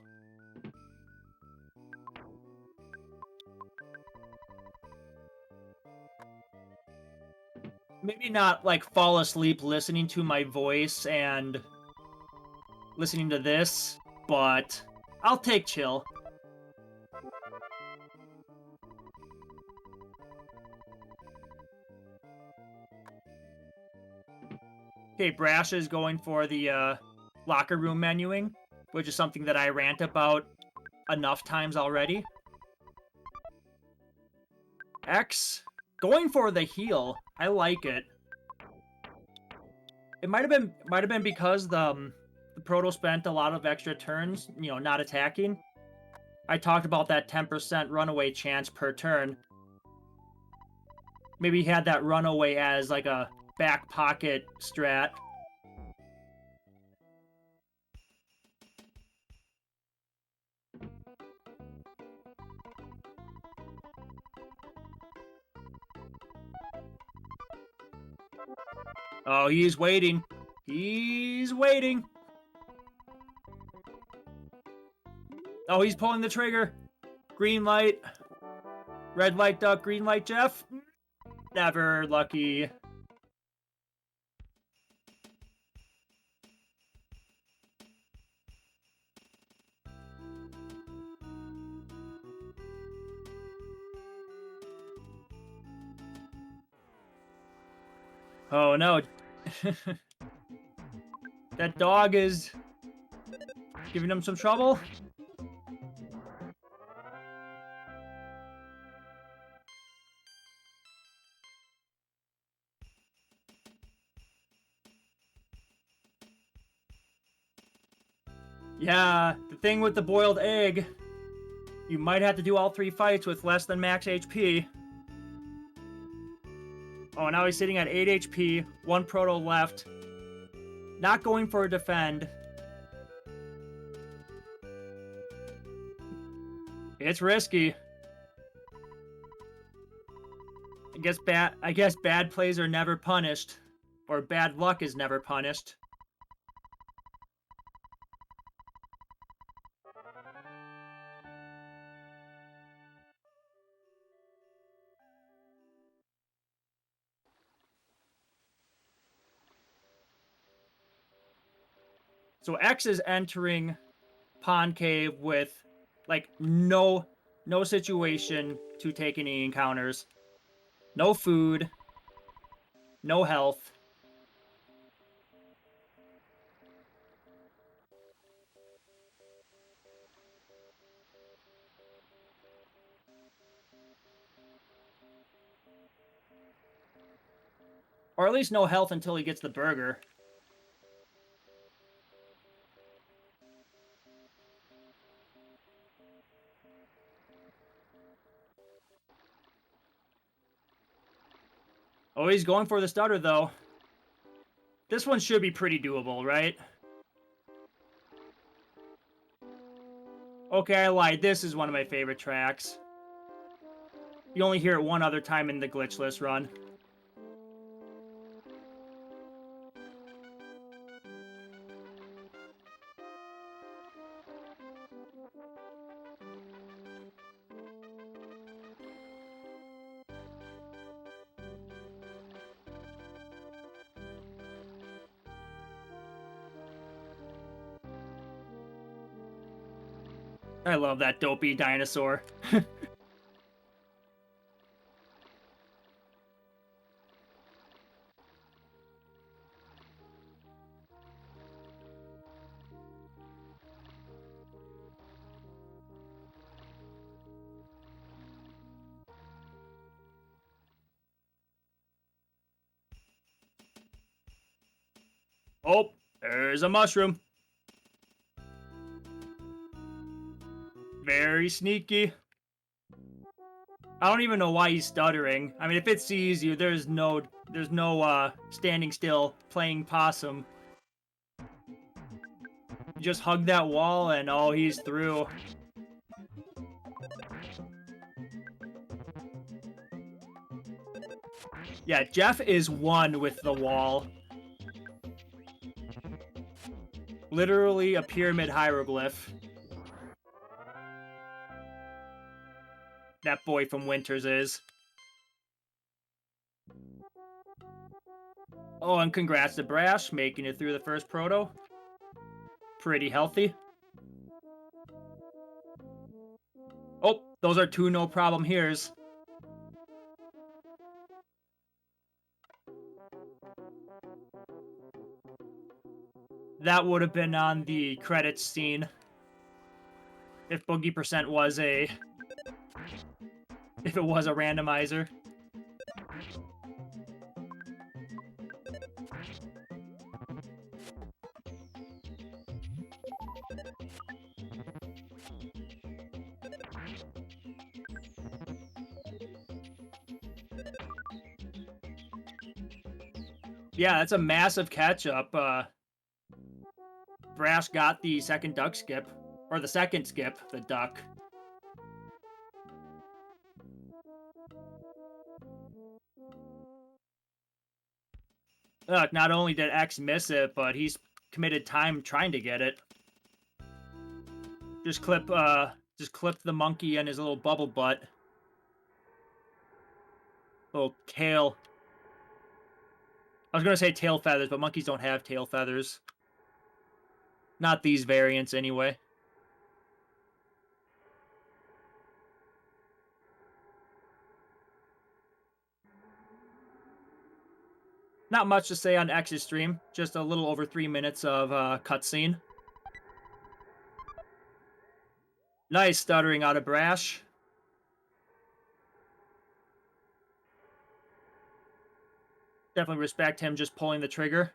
Maybe not like fall asleep listening to my voice and listening to this, but I'll take chill. Okay, Brash is going for the locker room menuing, which is something that I rant about enough times already. X going for the heal. I like it. It might have been because the Proto spent a lot of extra turns, you know, not attacking. I talked about that 10% runaway chance per turn. Maybe he had that runaway as like a back pocket strat. Oh, he's waiting. He's waiting. Oh, he's pulling the trigger. Green light. Red light duck, green light Jeff. Never lucky. Oh no. That dog is giving him some trouble. Yeah, the thing with the boiled egg, you might have to do all 3 fights with less than max HP. Oh, now he's sitting at 8 HP, 1 Proto left. Not going for a defend. It's risky. I guess bad plays are never punished. Or bad luck is never punished. So X is entering Pond Cave with like no situation to take any encounters. No food. No health. Or at least no health until he gets the burger. Oh, he's going for the stutter, though. This one should be pretty doable, right? Okay, I lied. This is one of my favorite tracks. You only hear it one other time in the glitchless run. I love that dopey dinosaur. Oh, there's a mushroom. Very sneaky. I don't even know why he's stuttering. I mean, if it sees you, there's no standing still playing possum. You just hug that wall and oh, he's through. Yeah, Jeff is one with the wall. Literally a pyramid hieroglyph. That boy from Winters is. Oh, and congrats to Brash, making it through the first proto. Pretty healthy. Oh, those are two no problem here's. That would have been on the credits scene. If Boogey% was a... If it was a randomizer. Yeah, that's a massive catch-up. Brash got the second duck skip. Or the second skip, the duck. Look, not only did X miss it, but he's committed time trying to get it. Just clip the monkey and his little bubble butt. Little tail. I was gonna say tail feathers, but monkeys don't have tail feathers. Not these variants, anyway. Not much to say on X's stream. Just a little over 3 minutes of cutscene. Nice stuttering out of Brash. Definitely respect him just pulling the trigger.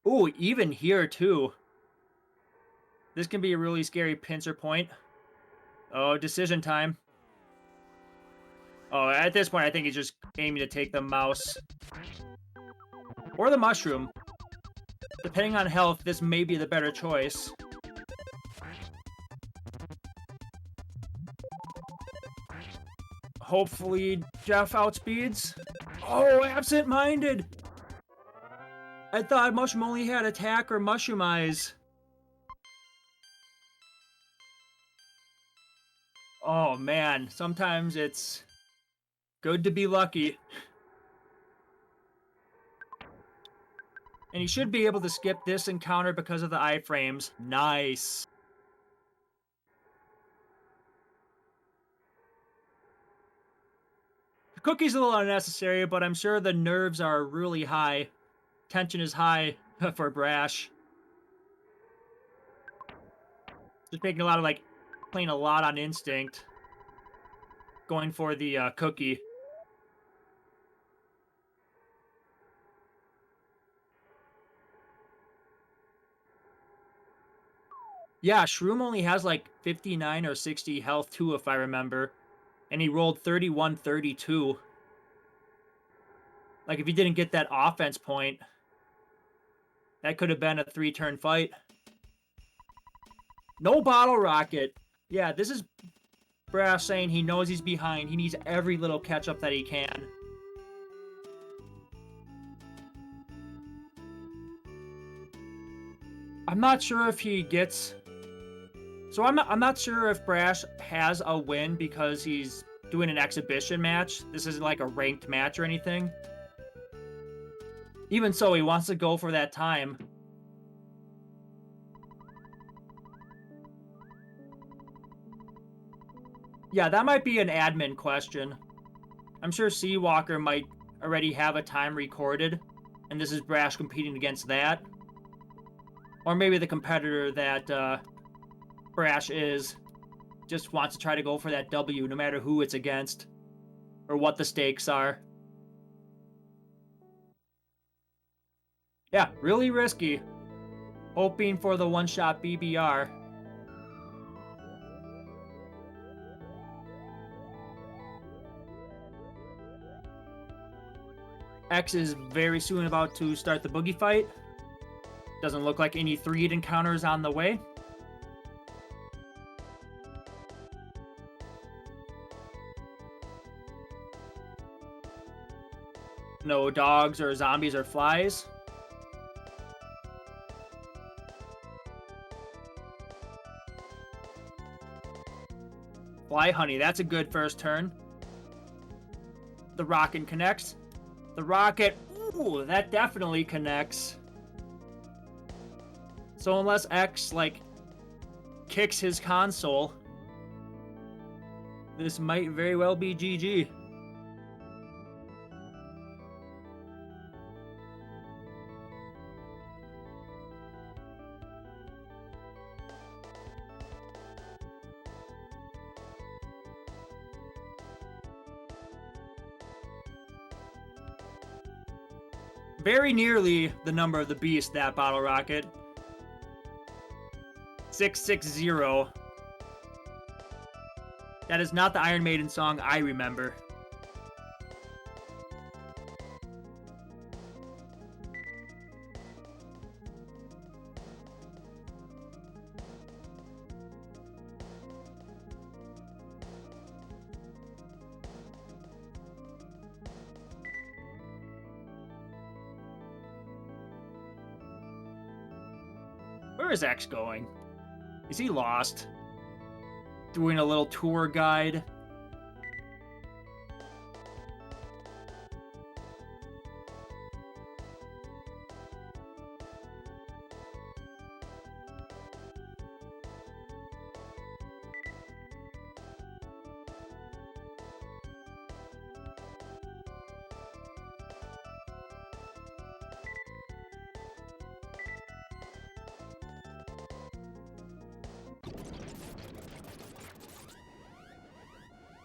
Ooh, even here, too. This can be a really scary pincer point. Oh, decision time. Oh, at this point, I think he's just aiming to take the mouse. Or the mushroom. Depending on health, this may be the better choice. Hopefully, Jeff outspeeds. Oh, absent-minded! I thought mushroom only had attack or mushroom eyes. Oh, man. Sometimes it's good to be lucky. And you should be able to skip this encounter because of the iframes. Nice. The cookie's a little unnecessary, but I'm sure the nerves are really high. Tension is high for Brash. Just making a lot of, like, playing a lot on instinct. Going for the cookie. Yeah, Shroom only has like 59 or 60 health too, if I remember. And he rolled 31-32. Like, if he didn't get that offense point, that could have been a 3-turn fight. No bottle rocket. Yeah, this is Brash saying he knows he's behind. He needs every little catch-up that he can. I'm not sure if he gets... So I'm not sure if Brash has a win because he's doing an exhibition match. This isn't like a ranked match or anything. Even so, he wants to go for that time. Yeah, that might be an admin question. I'm sure Seawalker might already have a time recorded, and this is Brash competing against that. Or maybe the competitor that Brash is just wants to try to go for that W no matter who it's against or what the stakes are. Yeah, really risky. Hoping for the one-shot BBR. X is very soon about to start the Boogey fight. Doesn't look like any 3-hit encounters on the way. No dogs or zombies or flies. Fly Honey, that's a good first turn. The rocket connects. The rocket, ooh, that definitely connects. So unless X, like, kicks his console, this might very well be GG. Very nearly the number of the beast, that bottle rocket. 660. That is not the Iron Maiden song I remember. Where is X going? Is he lost? Doing a little tour guide.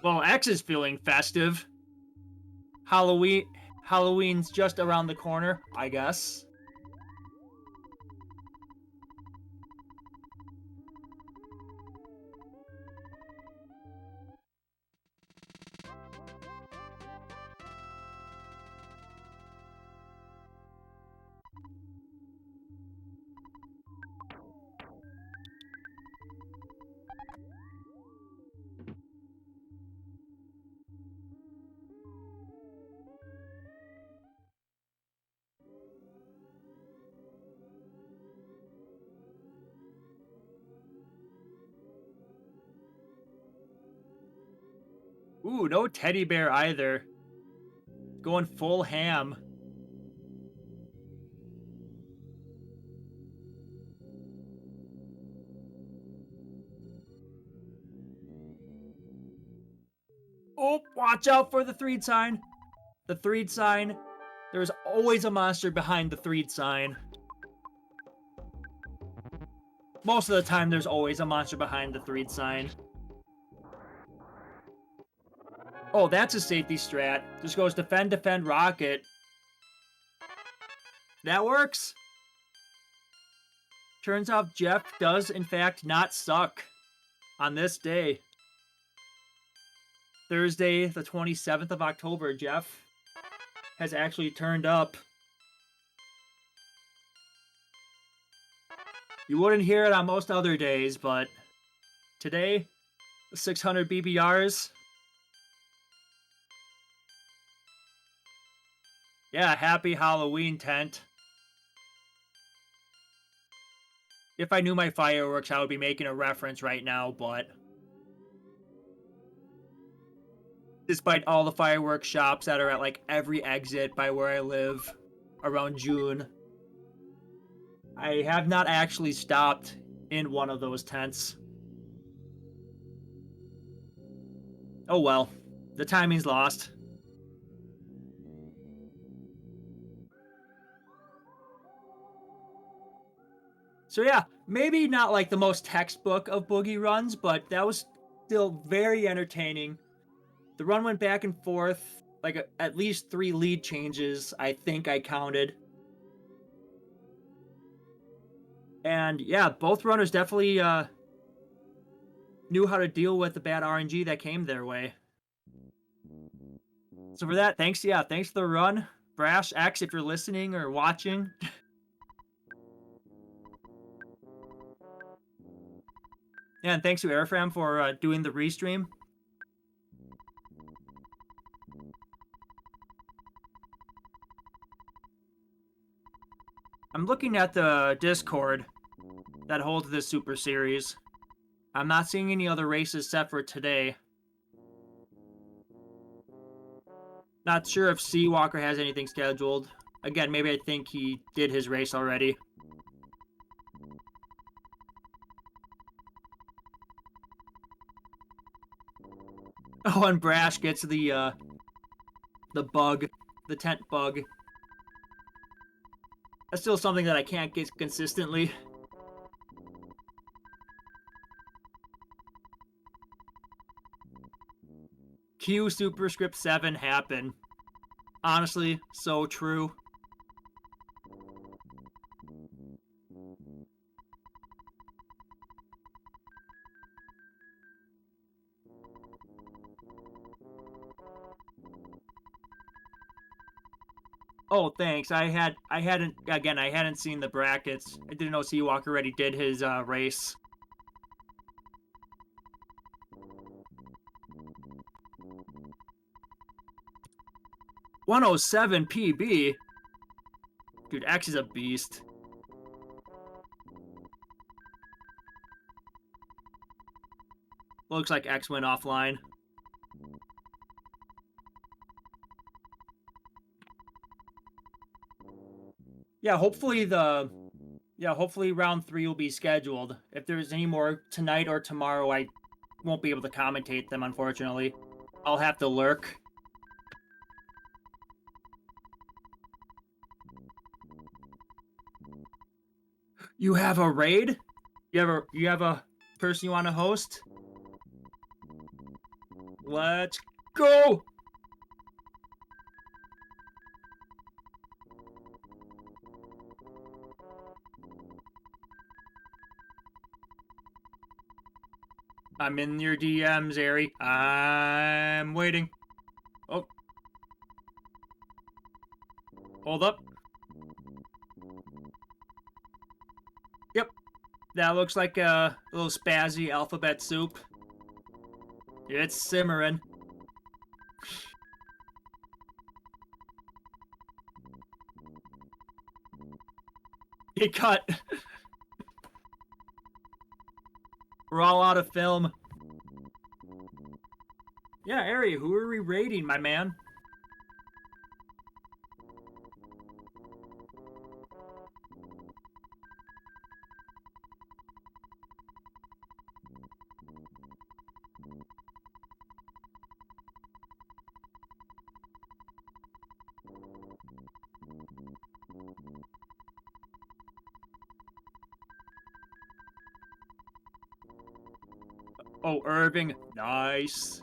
Well, X is feeling festive. Halloween's just around the corner, I guess. Ooh, no teddy bear either. Going full ham. Oh, watch out for the 3 sign. The 3 sign. There's always a monster behind the 3 sign. Most of the time, there's always a monster behind the 3 sign. Oh, that's a safety strat. Just goes defend, defend, rocket. That works. Turns out Jeff does, in fact, not suck on this day. Thursday, the 27th of October, Jeff has actually turned up. You wouldn't hear it on most other days, but today, 600 BBRs. Yeah, happy Halloween, tent. If I knew my fireworks, I would be making a reference right now, but despite all the fireworks shops that are at like every exit by where I live around June, I have not actually stopped in one of those tents. Oh well, the timing's lost. So yeah, maybe not like the most textbook of boogie runs, but that was still very entertaining. The run went back and forth, like at least 3 lead changes, I think I counted. And yeah, both runners definitely knew how to deal with the bad RNG that came their way. So for that, thanks for the run. Brash X, if you're listening or watching. Yeah, and thanks to Airfram for doing the restream. I'm looking at the Discord that holds this Super Series. I'm not seeing any other races set for today. Not sure if Seawalker has anything scheduled. Again, maybe I think he did his race already. Oh, and Brash gets the bug, the tent bug. That's still something that I can't get consistently. Q Superscript 7 happen. Honestly, so true. Oh, thanks. I hadn't seen the brackets. I didn't know Seawalker already did his race. .107 PB? Dude, X is a beast. Looks like X went offline. Yeah, hopefully round 3 will be scheduled. If there's any more tonight or tomorrow, I won't be able to commentate them, unfortunately. I'll have to lurk. You have a raid? You have a person you want to host? Let's go! I'm in your DMs, Ari. I'm waiting. Oh. Hold up. Yep. That looks like a little spazzy alphabet soup. It's simmering. He cut. We're all out of film. Yeah, Ari, who are we raiding, my man? Oh, Irving. Nice.